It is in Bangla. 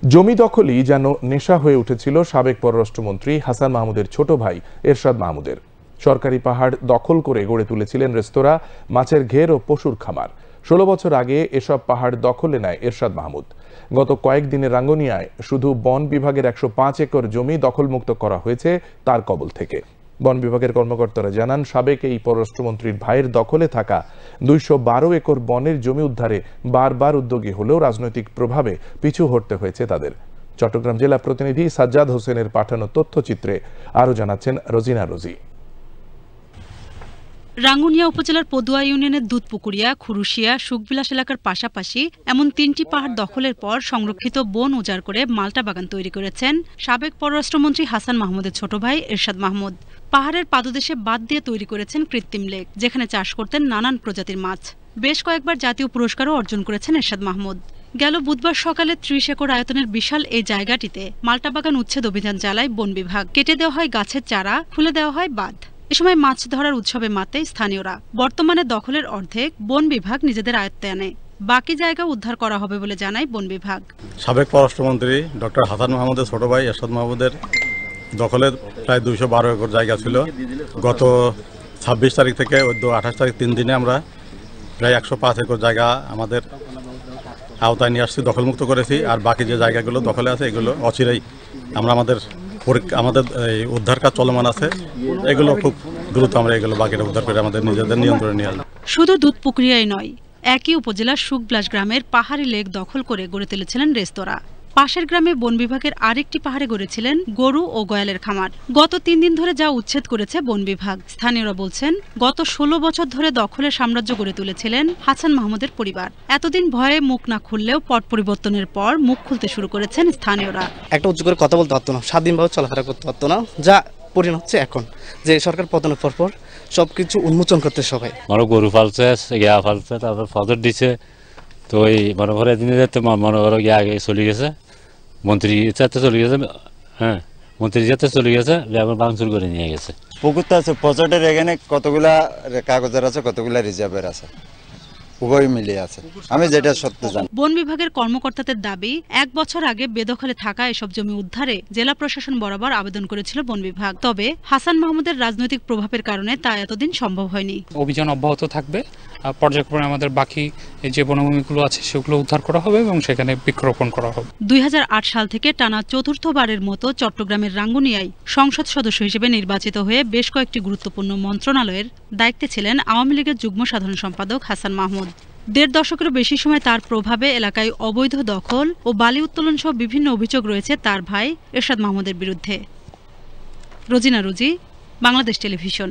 জমি দখলই যেন নেশা হয়ে উঠেছিল সাবেক পররাষ্ট্রমন্ত্রী হাসান মাহমুদের ছোট ভাই এরশাদ মাহমুদের। সরকারি পাহাড় দখল করে গড়ে তুলেছিলেন রেস্তোরাঁ, মাছের ঘের ও পশুর খামার। 16 বছর আগে এসব পাহাড় দখলে নেয় এরশাদ মাহমুদ। গত কয়েকদিনের রাঙ্গুনিয়ায় শুধু বন বিভাগের 105 একর জমি দখলমুক্ত করা হয়েছে তার কবল থেকে। বন বিভাগের কর্মকর্তারা জানান, সাবেক এই পররাষ্ট্রমন্ত্রীর ভাইয়ের দখলে থাকা 212 একর বনের জমি উদ্ধারে বারবার উদ্যোগী হলেও রাজনৈতিক প্রভাবে পিছু হটতে হয়েছে তাদের। চট্টগ্রাম জেলা প্রতিনিধি সাজ্জাদ হোসেনের পাঠানো তথ্যচিত্রে আরো জানাচ্ছেন রোজিনা রোজি। রাঙ্গুনিয়া উপজেলার পদুয়া ইউনিয়নের দুধপুকুরিয়া, খুরুশিয়া, সুখবিলাস এলাকার পাশাপাশি এমন 3টি পাহাড় দখলের পর সংরক্ষিত বন উজাড় করে মাল্টা বাগান তৈরি করেছেন সাবেক পররাষ্ট্রমন্ত্রী হাসান মাহমুদের ছোট ভাই এরশাদ মাহমুদ। পাহাড়ের পাদদেশে বাঁধ দিয়ে তৈরি করেছেন কৃত্রিম লেক, যেখানে চাষ করতেন নানান প্রজাতির মাছ। বেশ কয়েকবার জাতীয় পুরস্কারও অর্জন করেছেন এরশাদ মাহমুদ। গেল বুধবার সকালে 30 একর আয়তনের বিশাল এই জায়গাটিতে মাল্টা বাগান উচ্ছেদ অভিযান চালায় বন বিভাগ। কেটে দেওয়া হয় গাছের চারা, খুলে দেওয়া হয় বাঁধ। এ সময় মাছ ধরার উৎসবে মাতে স্থানীয়রা। বর্তমানে দখলের অর্ধেক বন বিভাগ নিজেদের আয়ত্তে আনে, বাকি জায়গা উদ্ধার করা হবে বলে জানায় বন বিভাগ। সাবেক পররাষ্ট্রমন্ত্রী ডক্টর হাসান মাহমুদের ছোট ভাই এরশাদ মাহমুদের দখলের প্রায় 212 একর জায়গা ছিল। গত 26 তারিখ থেকে 28 তারিখ 3 দিনে আমরা প্রায় 105 একর জায়গা আমাদের আওতায় নিয়ে আসছি, দখলমুক্ত করেছি। আর বাকি যে জায়গাগুলো দখলে আছে এগুলো অচিরেই আমরা আমাদের উদ্ধার কাজ চলমান আছে। এগুলো খুব দ্রুত আমরা এগুলো বাকিটা উদ্ধার করে আমাদের নিজেদের নিয়ন্ত্রণে নিয়ে আসবো। শুধু দুধপুকুরিয়ায় নয়, একই উপজেলার সুখবিলাস গ্রামের পাহাড়ি লেক দখল করে গড়ে তুলেছিলেন রেস্তোরাঁ। পাশের গ্রামে বন বিভাগের আরেকটি পাহাড়ে গড়েছিলেন গরু ও গয়ালের খামার। গত 3 দিন ধরে যা উচ্ছেদ করেছে বন বিভাগ। স্থানীয়রা বলছেন, গত 16 বছর ধরে দখলের সাম্রাজ্য গড়ে তুলেছিলেন হাসান মাহমুদের পরিবার। এতদিন ভয়ে মুখ না খুললেও পট পরিবর্তনের পর মুখ খুলতে শুরু করেছেন স্থানীয়রা। একটা উচ্চ করে কথা বলতে পারতো না, স্বাধীনভাবে চলাফেরা করতে পারতো না, যা পরিণত হচ্ছে এখন যে সরকার পতনের পর সবকিছু উন্মোচন করতে সবাই গরু ফালছে, ফালছে, তারপর ফজর দিচ্ছে। তো এই মনে করে দিনে যেতে মনে করো আগে চলে গেছে, মন্ত্রী যাতে চলে গেছে, হ্যাঁ মন্ত্রী যাতে চলে গেছে, ভাঙচুর করে নিয়ে গেছে। পুকুরটা আছে পচটের, এখানে কতগুলা কাগজের আছে, কতগুলা রিজার্ভের আছে, উভয় মিলিয়ে আছে। আমি যেটা সত্য জানি। বন বিভাগের কর্মকর্তাদের দাবি, 1 বছর আগে বেদখলে থাকা এসব জমি উদ্ধারে জেলা প্রশাসন বরাবর আবেদন করেছিল বন বিভাগ। তবে হাসান মাহমুদের রাজনৈতিক প্রভাবের কারণে তা এতদিন সম্ভব হয়নি। অভিযান অব্যাহত থাকবে, পর্যায়ক্রমে আমাদের বাকি যে বনভূমিগুলো আছে সেগুলো উদ্ধার করা হবে এবং সেখানে বৃক্ষরোপণ করা হবে। 2008 সাল থেকে টানা 4র্থবারের মতো চট্টগ্রামের রাঙ্গুনিয়ায় সংসদ সদস্য হিসেবে নির্বাচিত হয়ে বেশ কয়েকটি গুরুত্বপূর্ণ মন্ত্রণালয়ের দায়িত্বে ছিলেন আওয়ামী লীগের যুগ্ম সাধারণ সম্পাদক হাসান মাহমুদ। 1.5 দশকেরও বেশি সময় তার প্রভাবে এলাকায় অবৈধ দখল ও বালি উত্তোলন সহ বিভিন্ন অভিযোগ রয়েছে তার ভাই এরশাদ মাহমুদের বিরুদ্ধে। রোজিনা রুজি, বাংলাদেশ টেলিভিশন।